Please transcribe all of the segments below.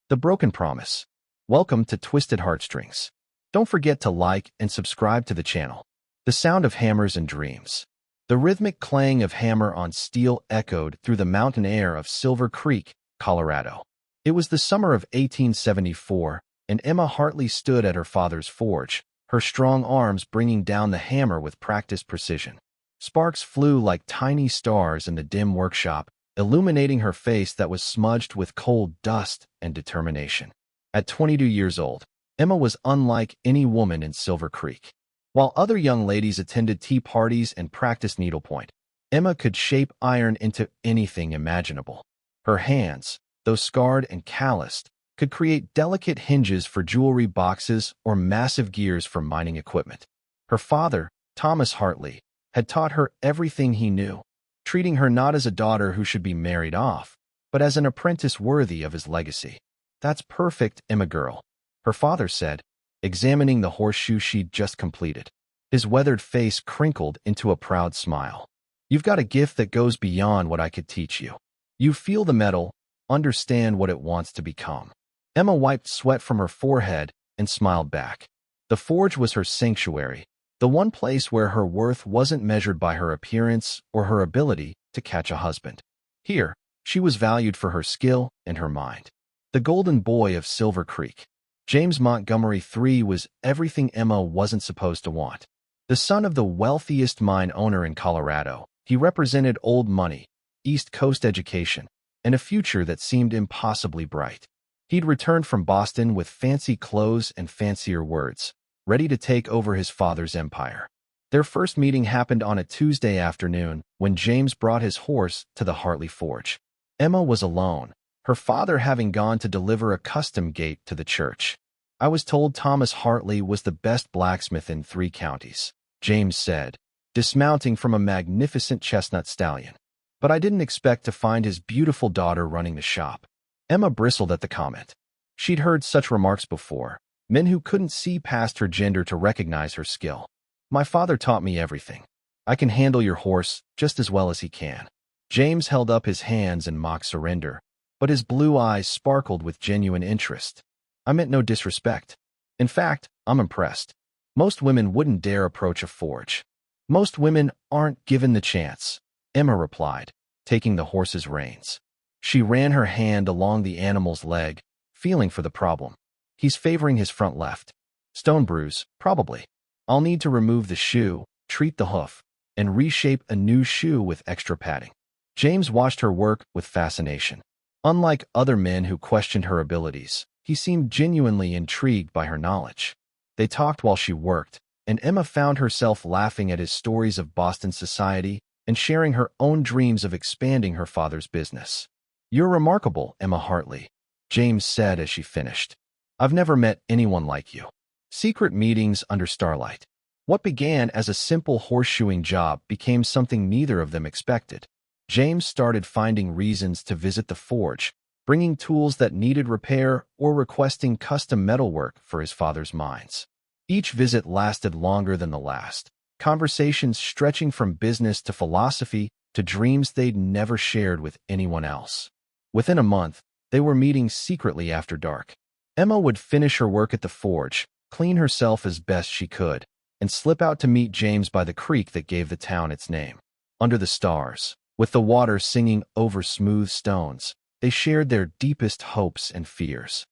The Broken Promise. Welcome to Twisted Heartstrings. Don't forget to like and subscribe to the channel. The sound of hammers and dreams. The rhythmic clang of hammer on steel echoed through the mountain air of Silver Creek, Colorado. It was the summer of 1874, and Emma Hartley stood at her father's forge, her strong arms bringing down the hammer with practiced precision. Sparks flew like tiny stars in the dim workshop, illuminating her face that was smudged with coal dust and determination. At 22 years old, Emma was unlike any woman in Silver Creek. While other young ladies attended tea parties and practiced needlepoint, Emma could shape iron into anything imaginable. Her hands, though scarred and calloused, could create delicate hinges for jewelry boxes or massive gears for mining equipment. Her father, Thomas Hartley, had taught her everything he knew, treating her not as a daughter who should be married off, but as an apprentice worthy of his legacy. "That's perfect, Emma girl," her father said, examining the horseshoe she'd just completed. His weathered face crinkled into a proud smile. "You've got a gift that goes beyond what I could teach you. You feel the metal, understand what it wants to become." Emma wiped sweat from her forehead and smiled back. The forge was her sanctuary, the one place where her worth wasn't measured by her appearance or her ability to catch a husband. Here, she was valued for her skill and her mind. The golden boy of Silver Creek. James Montgomery III was everything Emma wasn't supposed to want. The son of the wealthiest mine owner in Colorado, he represented old money, East Coast education, and a future that seemed impossibly bright. He'd returned from Boston with fancy clothes and fancier words, ready to take over his father's empire. Their first meeting happened on a Tuesday afternoon when James brought his horse to the Hartley Forge. Emma was alone, her father having gone to deliver a custom gate to the church. "I was told Thomas Hartley was the best blacksmith in 3 counties, James said, dismounting from a magnificent chestnut stallion. "But I didn't expect to find his beautiful daughter running the shop." Emma bristled at the comment. She'd heard such remarks before, men who couldn't see past her gender to recognize her skill. "My father taught me everything. I can handle your horse just as well as he can." James held up his hands in mock surrender, but his blue eyes sparkled with genuine interest. "I meant no disrespect. In fact, I'm impressed. Most women wouldn't dare approach a forge." "Most women aren't given the chance," Emma replied, taking the horse's reins. She ran her hand along the animal's leg, feeling for the problem. "He's favoring his front left. Stone bruise, probably. I'll need to remove the shoe, treat the hoof, and reshape a new shoe with extra padding." James watched her work with fascination. Unlike other men who questioned her abilities, he seemed genuinely intrigued by her knowledge. They talked while she worked, and Emma found herself laughing at his stories of Boston society and sharing her own dreams of expanding her father's business. "You're remarkable, Emma Hartley," James said as she finished. "I've never met anyone like you." Secret meetings under starlight. What began as a simple horseshoeing job became something neither of them expected. James started finding reasons to visit the forge, bringing tools that needed repair or requesting custom metalwork for his father's mines. Each visit lasted longer than the last, conversations stretching from business to philosophy to dreams they'd never shared with anyone else. Within a month, they were meeting secretly after dark. Emma would finish her work at the forge, clean herself as best she could, and slip out to meet James by the creek that gave the town its name. Under the stars, with the water singing over smooth stones, they shared their deepest hopes and fears.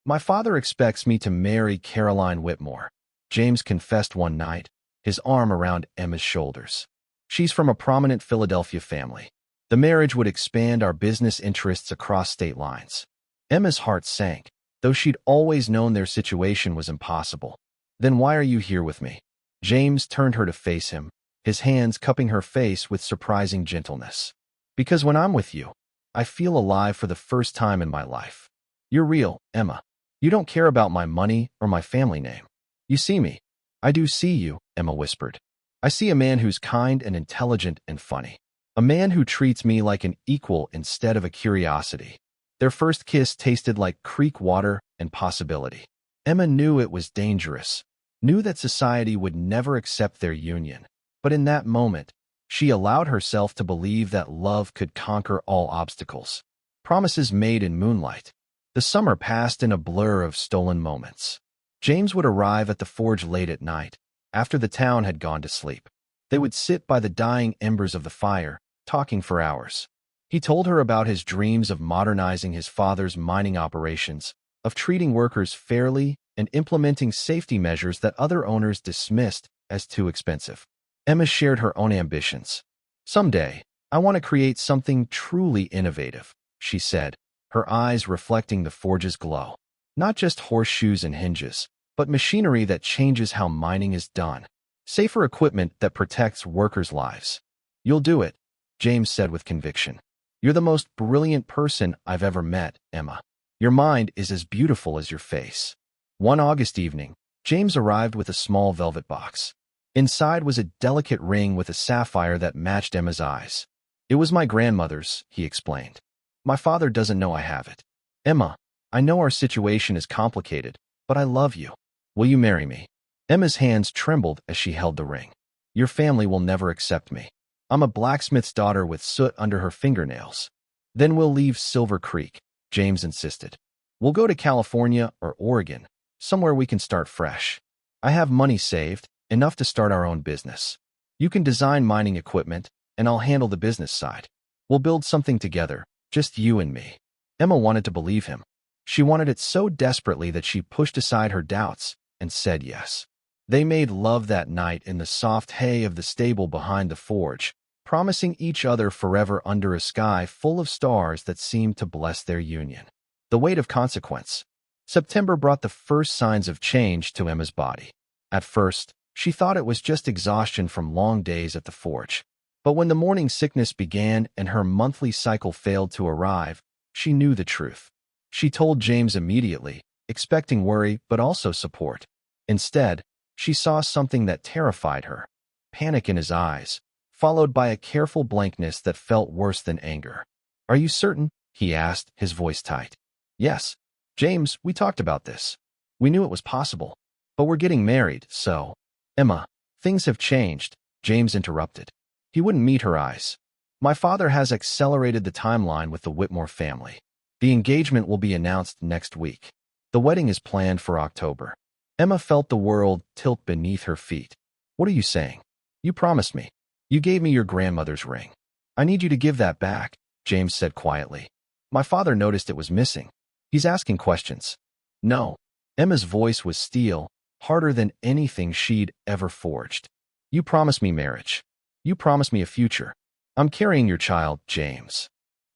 "My father expects me to marry Caroline Whitmore," James confessed one night, his arm around Emma's shoulders. "She's from a prominent Philadelphia family. The marriage would expand our business interests across state lines." Emma's heart sank, though she'd always known their situation was impossible. "Then why are you here with me?" James turned her to face him, his hands cupping her face with surprising gentleness. "Because when I'm with you, I feel alive for the first time in my life. You're real, Emma. You don't care about my money or my family name. You see me." "I do see you," Emma whispered. "I see a man who's kind and intelligent and funny. A man who treats me like an equal instead of a curiosity." Their first kiss tasted like creek water and possibility. Emma knew it was dangerous, knew that society would never accept their union, but in that moment, she allowed herself to believe that love could conquer all obstacles. Promises made in moonlight. The summer passed in a blur of stolen moments. James would arrive at the forge late at night, after the town had gone to sleep. They would sit by the dying embers of the fire, talking for hours. He told her about his dreams of modernizing his father's mining operations, of treating workers fairly and implementing safety measures that other owners dismissed as too expensive. Emma shared her own ambitions. "Someday, I want to create something truly innovative," she said, her eyes reflecting the forge's glow. "Not just horseshoes and hinges, but machinery that changes how mining is done. Safer equipment that protects workers' lives." "You'll do it," James said with conviction. "You're the most brilliant person I've ever met, Emma. Your mind is as beautiful as your face." One August evening, James arrived with a small velvet box. Inside was a delicate ring with a sapphire that matched Emma's eyes. "It was my grandmother's," he explained. "My father doesn't know I have it. Emma, I know our situation is complicated, but I love you. Will you marry me?" Emma's hands trembled as she held the ring. "Your family will never accept me. I'm a blacksmith's daughter with soot under her fingernails." "Then we'll leave Silver Creek," James insisted. "We'll go to California or Oregon, somewhere we can start fresh. I have money saved, enough to start our own business. You can design mining equipment, and I'll handle the business side. We'll build something together, just you and me." Emma wanted to believe him. She wanted it so desperately that she pushed aside her doubts and said yes. They made love that night in the soft hay of the stable behind the forge, promising each other forever under a sky full of stars that seemed to bless their union. The weight of consequence. September brought the first signs of change to Emma's body. At first, she thought it was just exhaustion from long days at the forge. But when the morning sickness began and her monthly cycle failed to arrive, she knew the truth. She told James immediately, expecting worry but also support. Instead, she saw something that terrified her: panic in his eyes, followed by a careful blankness that felt worse than anger. "Are you certain?" he asked, his voice tight. "Yes. James, we talked about this. We knew it was possible. But we're getting married, so—" "Emma, things have changed," James interrupted. He wouldn't meet her eyes. "My father has accelerated the timeline with the Whitmore family. The engagement will be announced next week. The wedding is planned for October." Emma felt the world tilt beneath her feet. "What are you saying? You promised me. You gave me your grandmother's ring. I need you to give that back," James said quietly. "My father noticed it was missing. He's asking questions." "No." Emma's voice was steel, harder than anything she'd ever forged. "You promised me marriage. You promised me a future. I'm carrying your child, James."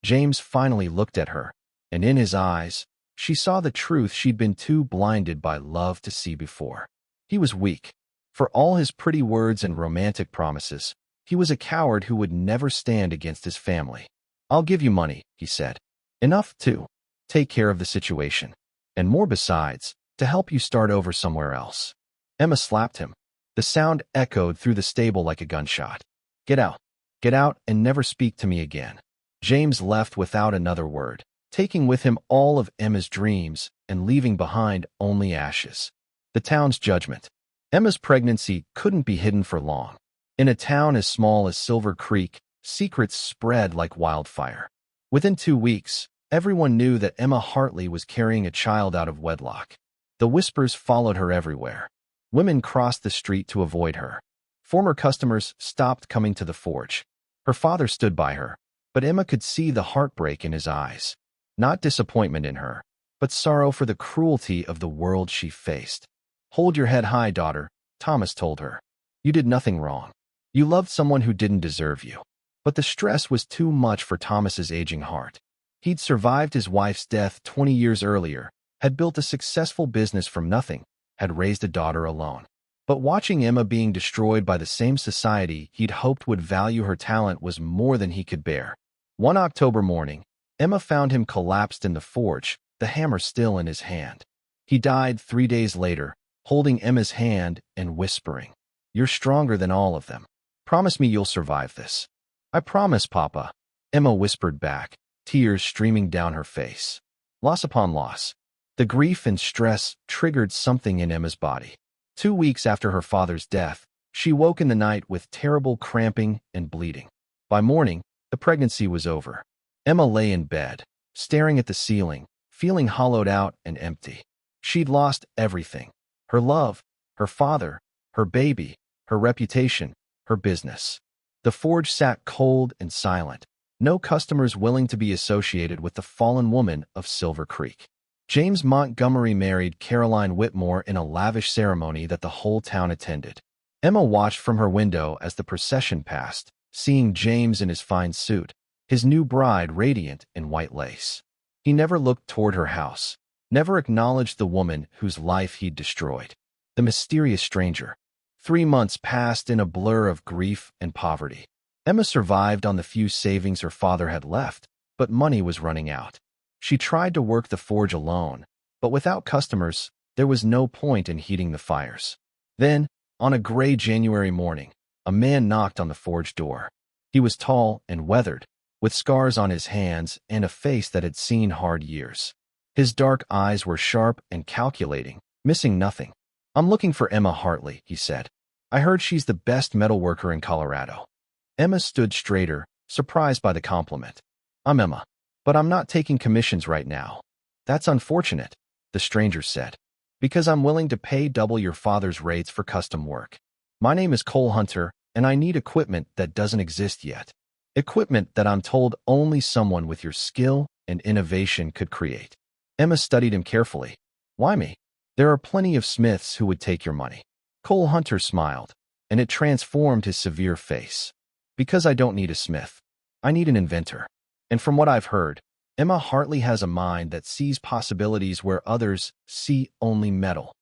James finally looked at her, and in his eyes, she saw the truth she'd been too blinded by love to see before. He was weak. For all his pretty words and romantic promises, he was a coward who would never stand against his family. "I'll give you money," he said. "Enough to take care of the situation. And more besides, to help you start over somewhere else." Emma slapped him. The sound echoed through the stable like a gunshot. "Get out. Get out and never speak to me again." James left without another word, taking with him all of Emma's dreams and leaving behind only ashes. The town's judgment. Emma's pregnancy couldn't be hidden for long. In a town as small as Silver Creek, secrets spread like wildfire. Within 2 weeks, everyone knew that Emma Hartley was carrying a child out of wedlock. The whispers followed her everywhere. Women crossed the street to avoid her. Former customers stopped coming to the forge. Her father stood by her, but Emma could see the heartbreak in his eyes. Not disappointment in her, but sorrow for the cruelty of the world she faced. "Hold your head high, daughter," Thomas told her. "You did nothing wrong. You loved someone who didn't deserve you." But the stress was too much for Thomas's aging heart. He'd survived his wife's death 20 years earlier, had built a successful business from nothing, had raised a daughter alone. But watching Emma being destroyed by the same society he'd hoped would value her talent was more than he could bear. One October morning, Emma found him collapsed in the forge, the hammer still in his hand. He died 3 days later, holding Emma's hand and whispering, "You're stronger than all of them. Promise me you'll survive this." "I promise, Papa," Emma whispered back, tears streaming down her face. Loss upon loss. The grief and stress triggered something in Emma's body. 2 weeks after her father's death, she woke in the night with terrible cramping and bleeding. By morning, the pregnancy was over. Emma lay in bed, staring at the ceiling, feeling hollowed out and empty. She'd lost everything: her love, her father, her baby, her reputation, her business. The forge sat cold and silent, no customers willing to be associated with the fallen woman of Silver Creek. James Montgomery married Caroline Whitmore in a lavish ceremony that the whole town attended. Emma watched from her window as the procession passed, seeing James in his fine suit, his new bride radiant in white lace. He never looked toward her house, never acknowledged the woman whose life he'd destroyed. The mysterious stranger. 3 months passed in a blur of grief and poverty. Emma survived on the few savings her father had left, but money was running out. She tried to work the forge alone, but without customers, there was no point in heating the fires. Then, on a gray January morning, a man knocked on the forge door. He was tall and weathered, with scars on his hands and a face that had seen hard years. His dark eyes were sharp and calculating, missing nothing. "I'm looking for Emma Hartley," he said. "I heard she's the best metal worker in Colorado." Emma stood straighter, surprised by the compliment. "I'm Emma, but I'm not taking commissions right now." "That's unfortunate," the stranger said, "because I'm willing to pay double your father's rates for custom work. My name is Cole Hunter, and I need equipment that doesn't exist yet. Equipment that I'm told only someone with your skill and innovation could create." Emma studied him carefully. "Why me? There are plenty of smiths who would take your money." Cole Hunter smiled, and it transformed his severe face. "Because I don't need a smith. I need an inventor. And from what I've heard, Emma Hartley has a mind that sees possibilities where others see only metal."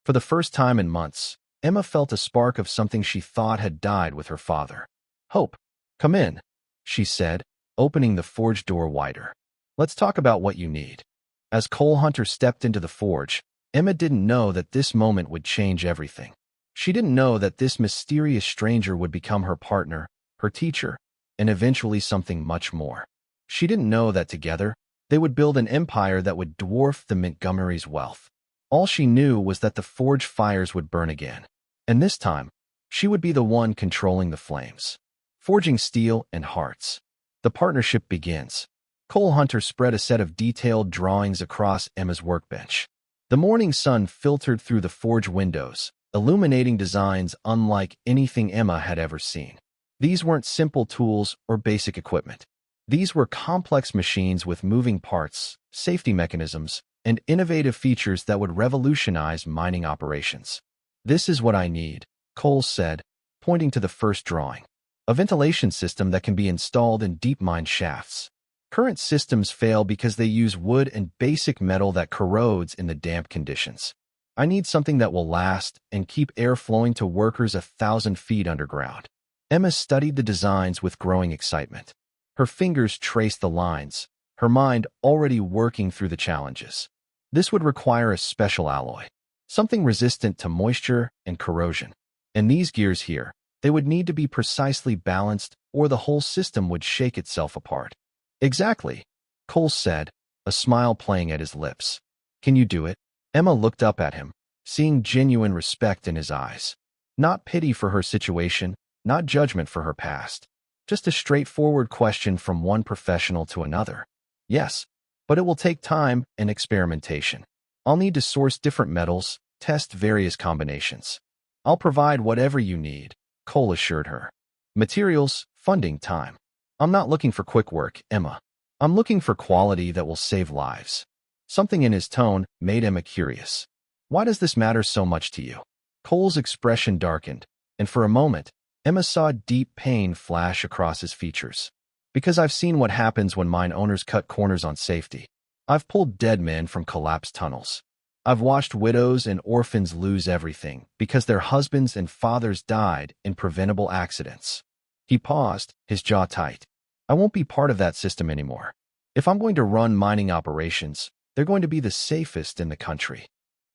For the first time in months, Emma felt a spark of something she thought had died with her father. "Hope, come in," she said, opening the forge door wider. "Let's talk about what you need." As Cole Hunter stepped into the forge, Emma didn't know that this moment would change everything. She didn't know that this mysterious stranger would become her partner, her teacher, and eventually something much more. She didn't know that together, they would build an empire that would dwarf the Montgomerys' wealth. All she knew was that the forge fires would burn again. And this time, she would be the one controlling the flames. Forging steel and hearts. The partnership begins. Cole Hunter spread a set of detailed drawings across Emma's workbench. The morning sun filtered through the forge windows, illuminating designs unlike anything Emma had ever seen. These weren't simple tools or basic equipment. These were complex machines with moving parts, safety mechanisms, and innovative features that would revolutionize mining operations. "This is what I need," Cole said, pointing to the first drawing. "A ventilation system that can be installed in deep mine shafts. Current systems fail because they use wood and basic metal that corrodes in the damp conditions. I need something that will last and keep air flowing to workers 1,000 feet underground." Emma studied the designs with growing excitement. Her fingers traced the lines, her mind already working through the challenges. This would require a special alloy, something resistant to moisture and corrosion. And these gears here, they would need to be precisely balanced or the whole system would shake itself apart. "Exactly," Cole said, a smile playing at his lips. "Can you do it?" Emma looked up at him, seeing genuine respect in his eyes. Not pity for her situation, not judgment for her past. Just a straightforward question from one professional to another. "Yes, but it will take time and experimentation. I'll need to source different metals, test various combinations." "I'll provide whatever you need," Cole assured her. "Materials, funding, time. I'm not looking for quick work, Emma. I'm looking for quality that will save lives." Something in his tone made Emma curious. "Why does this matter so much to you?" Cole's expression darkened, and for a moment, Emma saw deep pain flash across his features. "Because I've seen what happens when mine owners cut corners on safety. I've pulled dead men from collapsed tunnels. I've watched widows and orphans lose everything because their husbands and fathers died in preventable accidents." He paused, his jaw tight. "I won't be part of that system anymore. If I'm going to run mining operations, they're going to be the safest in the country."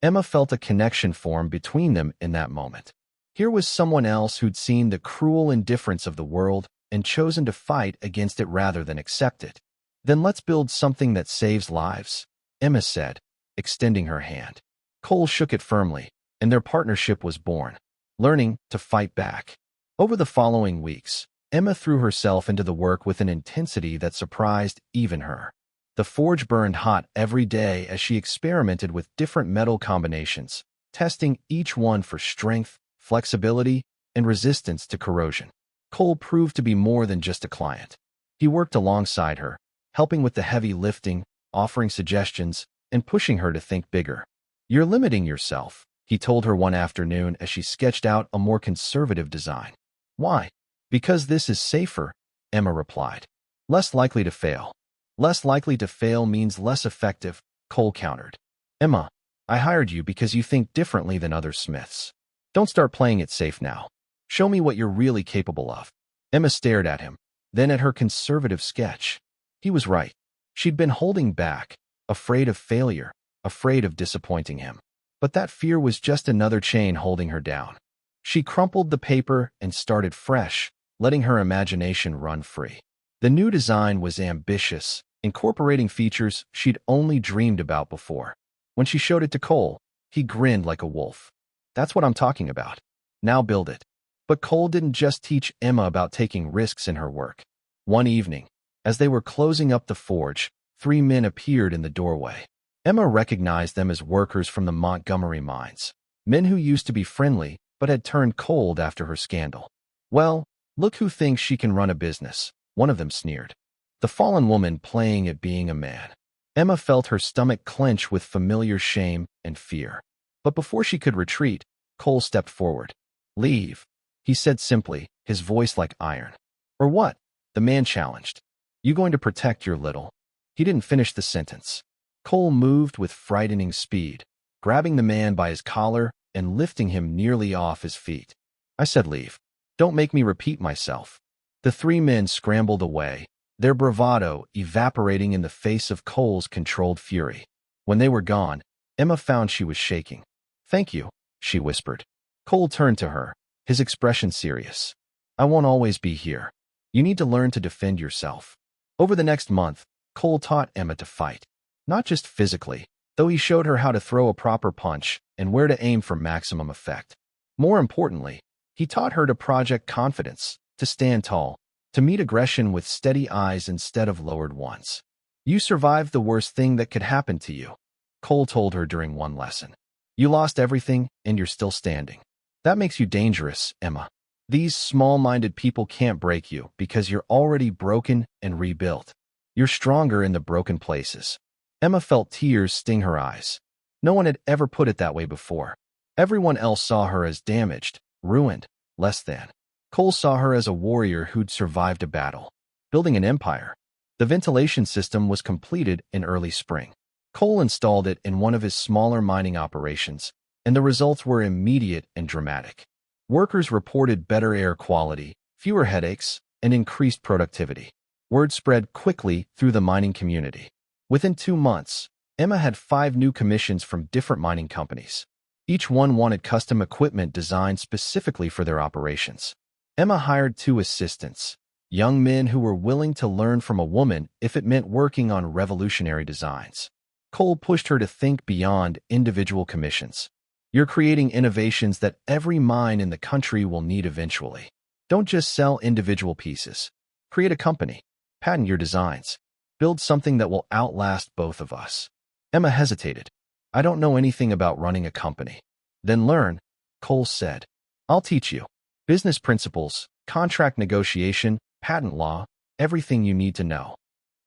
Emma felt a connection form between them in that moment. Here was someone else who'd seen the cruel indifference of the world and chosen to fight against it rather than accept it. "Then let's build something that saves lives," Emma said, extending her hand. Cole shook it firmly, and their partnership was born, learning to fight back. Over the following weeks, Emma threw herself into the work with an intensity that surprised even her. The forge burned hot every day as she experimented with different metal combinations, testing each one for strength, flexibility, and resistance to corrosion. Cole proved to be more than just a client. He worked alongside her, helping with the heavy lifting, offering suggestions, and pushing her to think bigger. "You're limiting yourself," he told her one afternoon as she sketched out a more conservative design. "Why?" "Because this is safer," Emma replied. "Less likely to fail." "Less likely to fail means less effective," Cole countered. "Emma, I hired you because you think differently than other smiths. Don't start playing it safe now. Show me what you're really capable of." Emma stared at him, then at her conservative sketch. He was right. She'd been holding back, afraid of failure, afraid of disappointing him. But that fear was just another chain holding her down. She crumpled the paper and started fresh, letting her imagination run free. The new design was ambitious, incorporating features she'd only dreamed about before. When she showed it to Cole, he grinned like a wolf. "That's what I'm talking about. Now build it." But Cole didn't just teach Emma about taking risks in her work. One evening, as they were closing up the forge, 3 men appeared in the doorway. Emma recognized them as workers from the Montgomery mines, men who used to be friendly but had turned cold after her scandal. "Well, look who thinks she can run a business," one of them sneered. The fallen woman playing at being a man. Emma felt her stomach clench with familiar shame and fear. But before she could retreat, Cole stepped forward. "Leave," he said simply, his voice like iron. "Or what?" the man challenged. "You going to protect your little—" He didn't finish the sentence. Cole moved with frightening speed, grabbing the man by his collar and lifting him nearly off his feet. "I said leave. Don't make me repeat myself." The 3 men scrambled away, their bravado evaporating in the face of Cole's controlled fury. When they were gone, Emma found she was shaking. "Thank you," she whispered. Cole turned to her, his expression serious. "I won't always be here. You need to learn to defend yourself." Over the next month, Cole taught Emma to fight. Not just physically, though he showed her how to throw a proper punch and where to aim for maximum effect. More importantly, he taught her to project confidence, to stand tall, to meet aggression with steady eyes instead of lowered ones. "You survived the worst thing that could happen to you," Cole told her during one lesson. "You lost everything, and you're still standing. That makes you dangerous, Emma. These small-minded people can't break you because you're already broken and rebuilt. You're stronger in the broken places." Emma felt tears sting her eyes. No one had ever put it that way before. Everyone else saw her as damaged, ruined, less than. Cole saw her as a warrior who'd survived a battle, building an empire. The ventilation system was completed in early spring. Cole installed it in one of his smaller mining operations, and the results were immediate and dramatic. Workers reported better air quality, fewer headaches, and increased productivity. Word spread quickly through the mining community. Within 2 months, Emma had 5 new commissions from different mining companies. Each one wanted custom equipment designed specifically for their operations. Emma hired 2 assistants, young men who were willing to learn from a woman if it meant working on revolutionary designs. Cole pushed her to think beyond individual commissions. "You're creating innovations that every mine in the country will need eventually. Don't just sell individual pieces. Create a company. Patent your designs. Build something that will outlast both of us." Emma hesitated. "I don't know anything about running a company." "Then learn," Cole said. "I'll teach you. Business principles, contract negotiation, patent law, everything you need to know."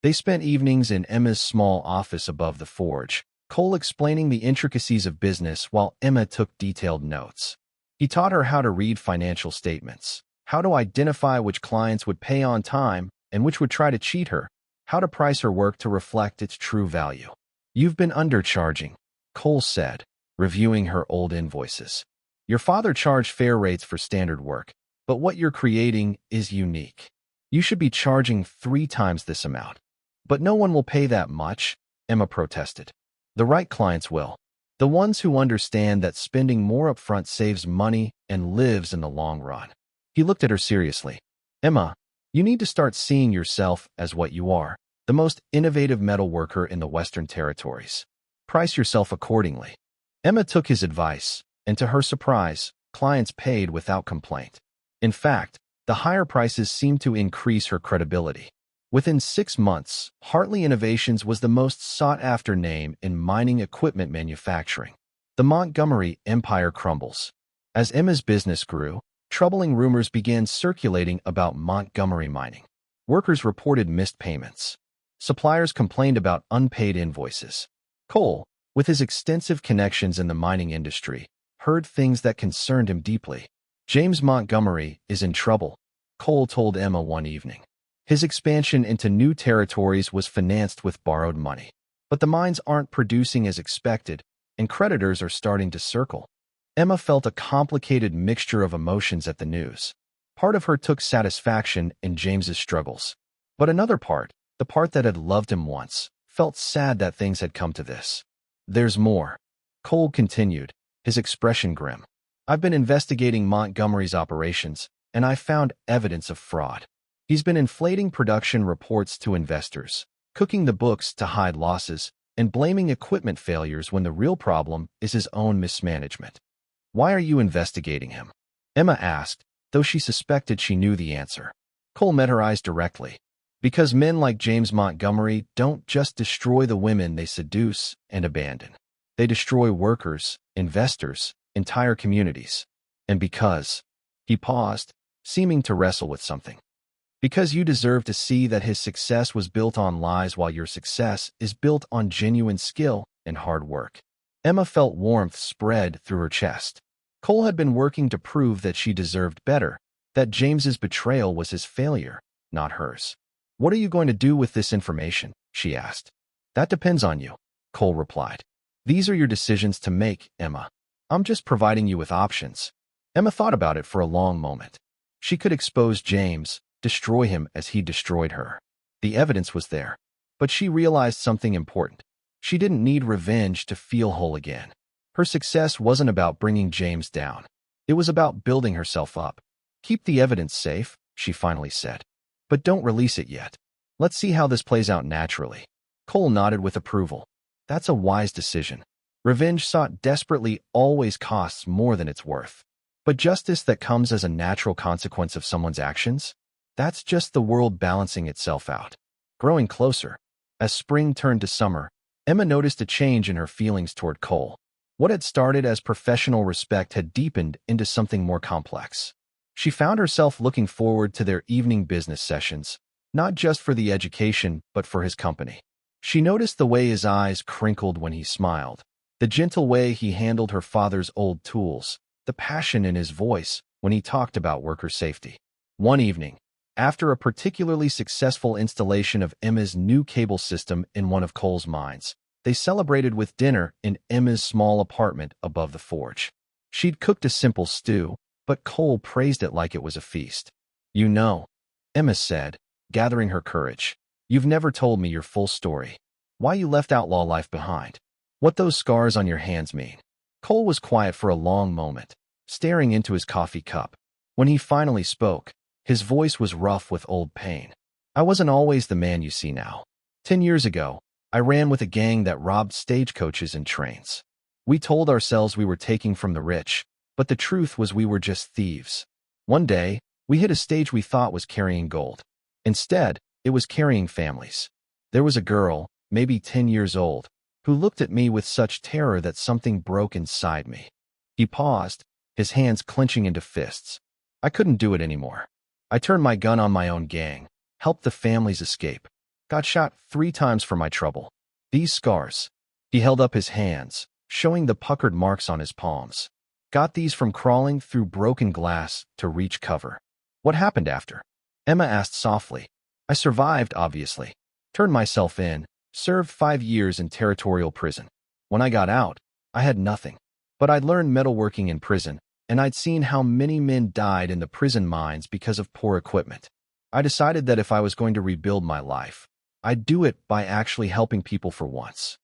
They spent evenings in Emma's small office above the forge, Cole explaining the intricacies of business while Emma took detailed notes. He taught her how to read financial statements, how to identify which clients would pay on time and which would try to cheat her, how to price her work to reflect its true value. "You've been undercharging," Cole said, reviewing her old invoices. "Your father charged fair rates for standard work, but what you're creating is unique. You should be charging 3 times this amount." "But no one will pay that much," Emma protested. "The right clients will. The ones who understand that spending more upfront saves money and lives in the long run." He looked at her seriously. "Emma, you need to start seeing yourself as what you are, the most innovative metal worker in the Western Territories. Price yourself accordingly." Emma took his advice, and to her surprise, clients paid without complaint. In fact, the higher prices seemed to increase her credibility. Within 6 months, Hartley Innovations was the most sought-after name in mining equipment manufacturing. The Montgomery empire crumbles. As Emma's business grew, troubling rumors began circulating about Montgomery mining. Workers reported missed payments. Suppliers complained about unpaid invoices. Cole, with his extensive connections in the mining industry, heard things that concerned him deeply. James Montgomery is in trouble, Cole told Emma one evening. His expansion into new territories was financed with borrowed money. But the mines aren't producing as expected, and creditors are starting to circle. Emma felt a complicated mixture of emotions at the news. Part of her took satisfaction in James's struggles. But another part, the part that had loved him once, felt sad that things had come to this. There's more. Cole continued, his expression grim. I've been investigating Montgomery's operations, and I found evidence of fraud. He's been inflating production reports to investors, cooking the books to hide losses, and blaming equipment failures when the real problem is his own mismanagement. Why are you investigating him? Emma asked, though she suspected she knew the answer. Cole met her eyes directly. Because men like James Montgomery don't just destroy the women they seduce and abandon. They destroy workers, investors, entire communities. And because, he paused, seeming to wrestle with something. Because you deserve to see that his success was built on lies while your success is built on genuine skill and hard work. Emma felt warmth spread through her chest. Cole had been working to prove that she deserved better, that James's betrayal was his failure, not hers. What are you going to do with this information? She asked. That depends on you, Cole replied. These are your decisions to make, Emma. I'm just providing you with options. Emma thought about it for a long moment. She could expose James, destroy him as he destroyed her. The evidence was there. But she realized something important. She didn't need revenge to feel whole again. Her success wasn't about bringing James down. It was about building herself up. Keep the evidence safe, she finally said. But don't release it yet. Let's see how this plays out naturally. Cole nodded with approval. That's a wise decision. Revenge sought desperately always costs more than it's worth. But justice that comes as a natural consequence of someone's actions? That's just the world balancing itself out. Growing closer. As spring turned to summer, Emma noticed a change in her feelings toward Cole. What had started as professional respect had deepened into something more complex. She found herself looking forward to their evening business sessions, not just for the education, but for his company. She noticed the way his eyes crinkled when he smiled, the gentle way he handled her father's old tools, the passion in his voice when he talked about worker safety. One evening, after a particularly successful installation of Emma's new cable system in one of Cole's mines, they celebrated with dinner in Emma's small apartment above the forge. She'd cooked a simple stew, but Cole praised it like it was a feast. You know, Emma said, gathering her courage, you've never told me your full story. Why you left outlaw life behind. What those scars on your hands mean. Cole was quiet for a long moment, staring into his coffee cup. When he finally spoke, his voice was rough with old pain. I wasn't always the man you see now. 10 years ago, I ran with a gang that robbed stagecoaches and trains. We told ourselves we were taking from the rich, but the truth was we were just thieves. One day, we hit a stage we thought was carrying gold. Instead, it was carrying families. There was a girl, maybe 10 years old, who looked at me with such terror that something broke inside me. He paused, his hands clenching into fists. I couldn't do it anymore. I turned my gun on my own gang, helped the families escape. Got shot 3 times for my trouble. These scars. He held up his hands, showing the puckered marks on his palms. Got these from crawling through broken glass to reach cover. What happened after? Emma asked softly. I survived, obviously. Turned myself in, served 5 years in territorial prison. When I got out, I had nothing. But I'd learned metalworking in prison, and I'd seen how many men died in the prison mines because of poor equipment. I decided that if I was going to rebuild my life, I'd do it by actually helping people for once.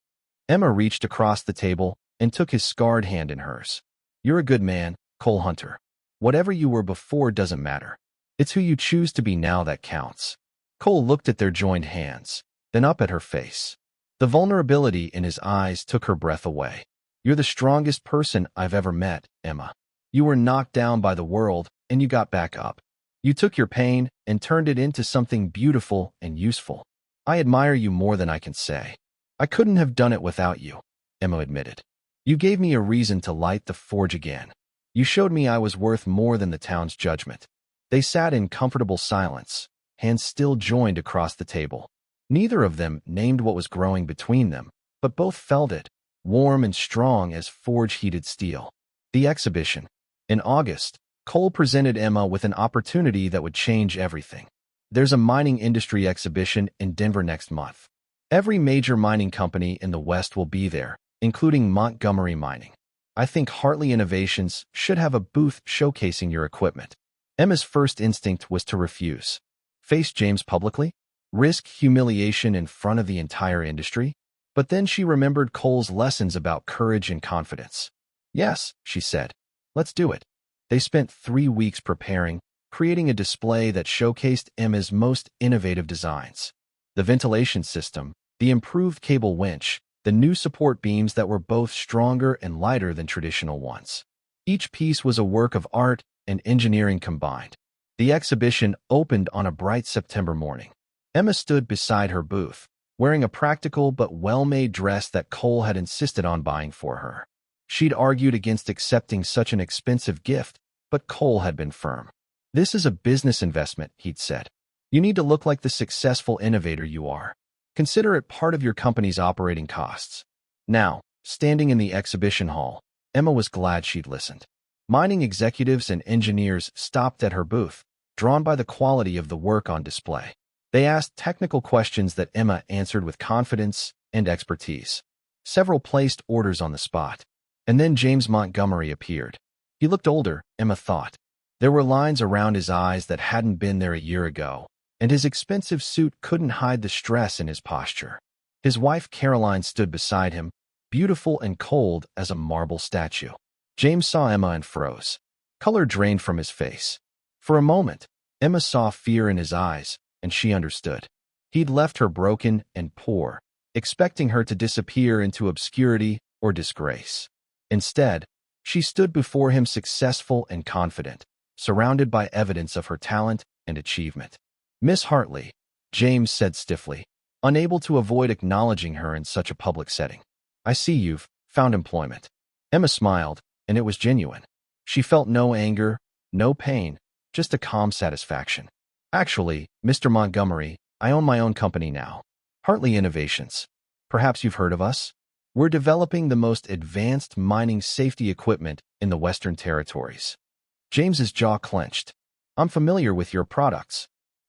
Emma reached across the table and took his scarred hand in hers. You're a good man, Cole Hunter. Whatever you were before doesn't matter. It's who you choose to be now that counts. Cole looked at their joined hands, then up at her face. The vulnerability in his eyes took her breath away. You're the strongest person I've ever met, Emma. You were knocked down by the world, and you got back up. You took your pain and turned it into something beautiful and useful. I admire you more than I can say. I couldn't have done it without you, Emma admitted. You gave me a reason to light the forge again. You showed me I was worth more than the town's judgment. They sat in comfortable silence, hands still joined across the table. Neither of them named what was growing between them, but both felt it, warm and strong as forge-heated steel. The exhibition. In August, Cole presented Emma with an opportunity that would change everything. There's a mining industry exhibition in Denver next month. Every major mining company in the West will be there, including Montgomery Mining. I think Hartley Innovations should have a booth showcasing your equipment. Emma's first instinct was to refuse. Face James publicly? Risk humiliation in front of the entire industry? But then she remembered Cole's lessons about courage and confidence. Yes, she said. Let's do it. They spent 3 weeks preparing, creating a display that showcased Emma's most innovative designs. The ventilation system, the improved cable winch, the new support beams that were both stronger and lighter than traditional ones. Each piece was a work of art and engineering combined. The exhibition opened on a bright September morning. Emma stood beside her booth, wearing a practical but well-made dress that Cole had insisted on buying for her. She'd argued against accepting such an expensive gift, but Cole had been firm. This is a business investment, he'd said. You need to look like the successful innovator you are. Consider it part of your company's operating costs. Now, standing in the exhibition hall, Emma was glad she'd listened. Mining executives and engineers stopped at her booth, drawn by the quality of the work on display. They asked technical questions that Emma answered with confidence and expertise. Several placed orders on the spot. And then James Montgomery appeared. He looked older, Emma thought. There were lines around his eyes that hadn't been there a year ago, and his expensive suit couldn't hide the stress in his posture. His wife Caroline stood beside him, beautiful and cold as a marble statue. James saw Emma and froze. Color drained from his face. For a moment, Emma saw fear in his eyes, and she understood. He'd left her broken and poor, expecting her to disappear into obscurity or disgrace. Instead, she stood before him successful and confident, surrounded by evidence of her talent and achievement. Miss Hartley, James said stiffly, unable to avoid acknowledging her in such a public setting. I see you've found employment. Emma smiled, and it was genuine. She felt no anger, no pain, just a calm satisfaction. Actually, Mr. Montgomery, I own my own company now. Hartley Innovations. Perhaps you've heard of us? We're developing the most advanced mining safety equipment in the Western Territories. James's jaw clenched. I'm familiar with your products.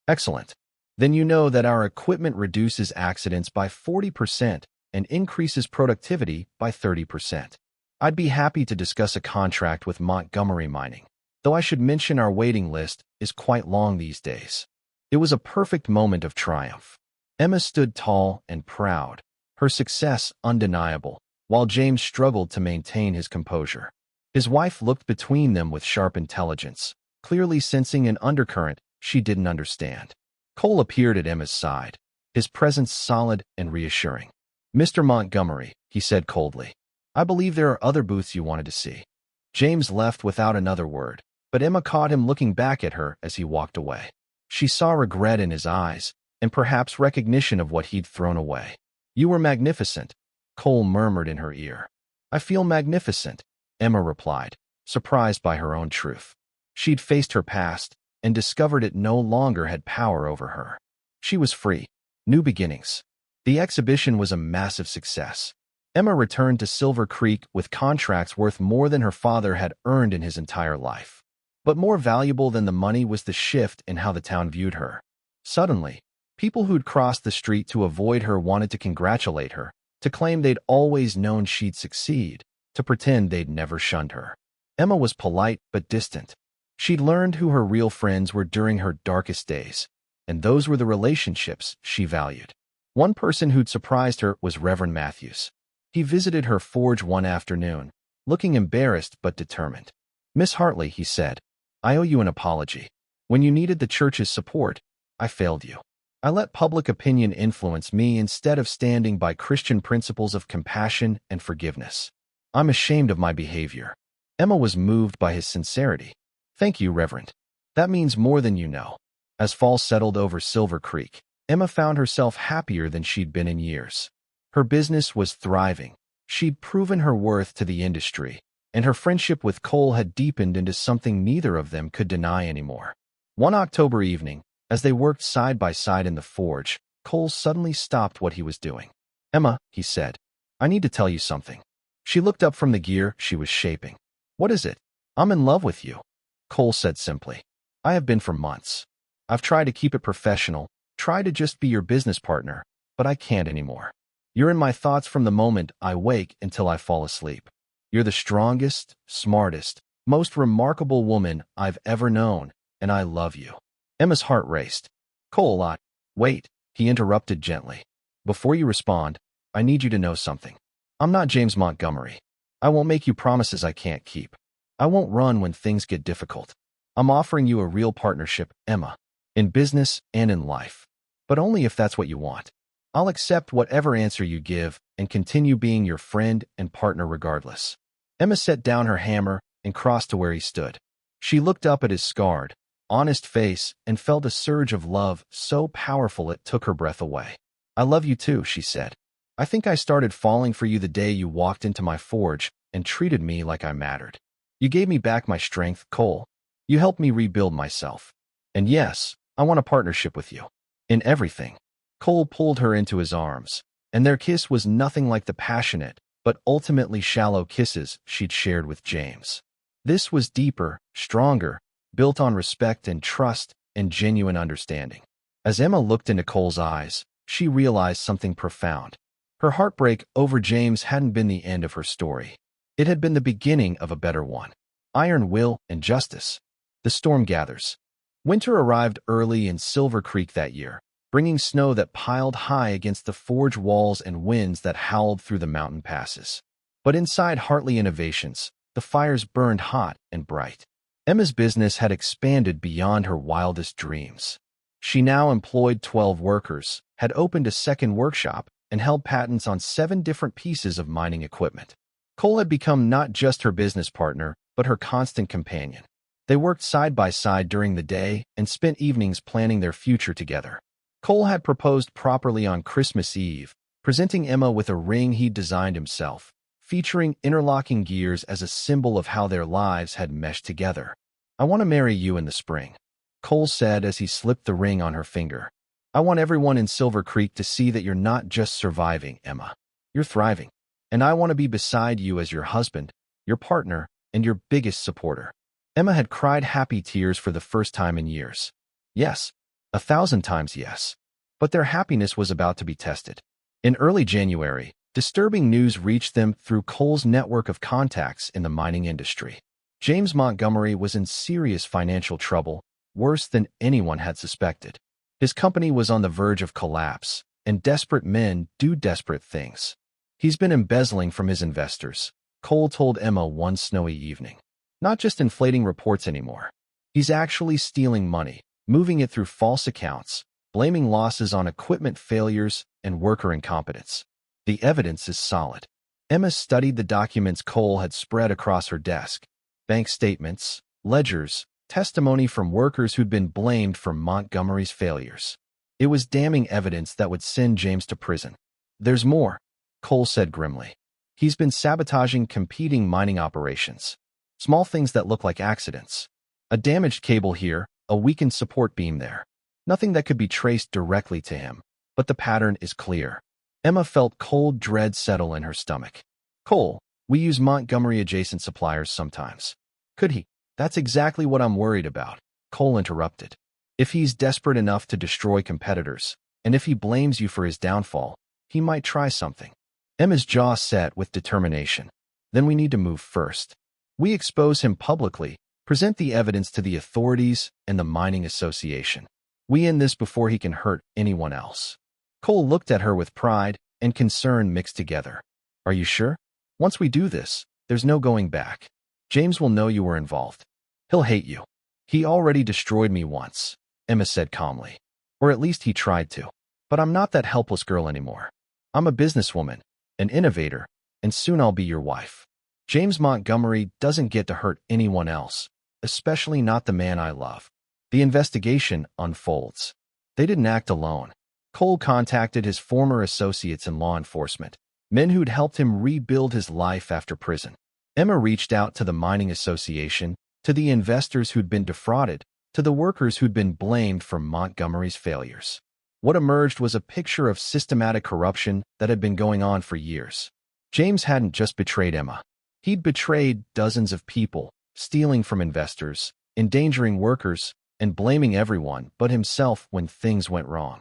Excellent. Then you know that our equipment reduces accidents by 40% and increases productivity by 30%. I'd be happy to discuss a contract with Montgomery Mining, though I should mention our waiting list is quite long these days. It was a perfect moment of triumph. Emma stood tall and proud, her success undeniable, while James struggled to maintain his composure. His wife looked between them with sharp intelligence, clearly sensing an undercurrent she didn't understand. Cole appeared at Emma's side, his presence solid and reassuring. Mr. Montgomery, he said coldly, I believe there are other booths you wanted to see. James left without another word, but Emma caught him looking back at her as he walked away. She saw regret in his eyes, and perhaps recognition of what he'd thrown away. You were magnificent, Cole murmured in her ear. I feel magnificent, Emma replied, surprised by her own truth. She'd faced her past and discovered it no longer had power over her. She was free. New beginnings. The exhibition was a massive success. Emma returned to Silver Creek with contracts worth more than her father had earned in his entire life. But more valuable than the money was the shift in how the town viewed her. Suddenly, people who'd crossed the street to avoid her wanted to congratulate her, to claim they'd always known she'd succeed, to pretend they'd never shunned her. Emma was polite but distant. She'd learned who her real friends were during her darkest days, and those were the relationships she valued. One person who'd surprised her was Reverend Matthews. He visited her forge one afternoon, looking embarrassed but determined. Miss Hartley, he said, I owe you an apology. When you needed the church's support, I failed you. I let public opinion influence me instead of standing by Christian principles of compassion and forgiveness. I'm ashamed of my behavior. Emma was moved by his sincerity. Thank you, Reverend. That means more than you know. As fall settled over Silver Creek, Emma found herself happier than she'd been in years. Her business was thriving. She'd proven her worth to the industry, and her friendship with Cole had deepened into something neither of them could deny anymore. One October evening, as they worked side by side in the forge, Cole suddenly stopped what he was doing. "Emma," he said, "I need to tell you something." She looked up from the gear she was shaping. "What is it?" "I'm in love with you," Cole said simply. "I have been for months. I've tried to keep it professional, tried to just be your business partner, but I can't anymore. You're in my thoughts from the moment I wake until I fall asleep. You're the strongest, smartest, most remarkable woman I've ever known, and I love you." Emma's heart raced. "Cole, wait," he interrupted gently. "Before you respond, I need you to know something. I'm not James Montgomery. I won't make you promises I can't keep. I won't run when things get difficult. I'm offering you a real partnership, Emma, in business and in life. But only if that's what you want. I'll accept whatever answer you give and continue being your friend and partner regardless." Emma set down her hammer and crossed to where he stood. She looked up at his scarred, honest face and felt a surge of love so powerful it took her breath away. "I love you too," she said. "I think I started falling for you the day you walked into my forge and treated me like I mattered. You gave me back my strength, Cole. You helped me rebuild myself. And yes, I want a partnership with you. In everything." Cole pulled her into his arms, and their kiss was nothing like the passionate, but ultimately shallow kisses she'd shared with James. This was deeper, stronger, built on respect and trust and genuine understanding. As Emma looked into Cole's eyes, she realized something profound. Her heartbreak over James hadn't been the end of her story. It had been the beginning of a better one. Iron will and justice. The storm gathers. Winter arrived early in Silver Creek that year, bringing snow that piled high against the forge walls and winds that howled through the mountain passes. But inside Hartley Innovations, the fires burned hot and bright. Emma's business had expanded beyond her wildest dreams. She now employed 12 workers, had opened a second workshop, and held patents on 7 different pieces of mining equipment. Cole had become not just her business partner, but her constant companion. They worked side by side during the day and spent evenings planning their future together. Cole had proposed properly on Christmas Eve, presenting Emma with a ring he'd designed himself, featuring interlocking gears as a symbol of how their lives had meshed together. "I want to marry you in the spring," Cole said as he slipped the ring on her finger. "I want everyone in Silver Creek to see that you're not just surviving, Emma. You're thriving. And I want to be beside you as your husband, your partner, and your biggest supporter." Emma had cried happy tears for the first time in years. Yes, 1,000 times yes. But their happiness was about to be tested. In early January, disturbing news reached them through Cole's network of contacts in the mining industry. James Montgomery was in serious financial trouble, worse than anyone had suspected. His company was on the verge of collapse, and desperate men do desperate things. "He's been embezzling from his investors," Cole told Emma one snowy evening. "Not just inflating reports anymore. He's actually stealing money, moving it through false accounts, blaming losses on equipment failures and worker incompetence. The evidence is solid." Emma studied the documents Cole had spread across her desk. Bank statements, ledgers, testimony from workers who'd been blamed for Montgomery's failures. It was damning evidence that would send James to prison. "There's more," Cole said grimly. "He's been sabotaging competing mining operations. Small things that look like accidents. A damaged cable here, a weakened support beam there. Nothing that could be traced directly to him, but the pattern is clear." Emma felt cold dread settle in her stomach. "Cole, we use Montgomery-adjacent suppliers sometimes. Could he?" "That's exactly what I'm worried about," Cole interrupted. "If he's desperate enough to destroy competitors, and if he blames you for his downfall, he might try something." Emma's jaw set with determination. "Then we need to move first. We expose him publicly, present the evidence to the authorities and the mining association. We end this before he can hurt anyone else." Cole looked at her with pride and concern mixed together. "Are you sure? Once we do this, there's no going back. James will know you were involved. He'll hate you." "He already destroyed me once," Emma said calmly. "Or at least he tried to. But I'm not that helpless girl anymore. I'm a businesswoman, an innovator, and soon I'll be your wife. James Montgomery doesn't get to hurt anyone else, especially not the man I love." The investigation unfolds. They didn't act alone. Cole contacted his former associates in law enforcement, men who'd helped him rebuild his life after prison. Emma reached out to the mining association, to the investors who'd been defrauded, to the workers who'd been blamed for Montgomery's failures. What emerged was a picture of systematic corruption that had been going on for years. James hadn't just betrayed Emma. He'd betrayed dozens of people, stealing from investors, endangering workers, and blaming everyone but himself when things went wrong.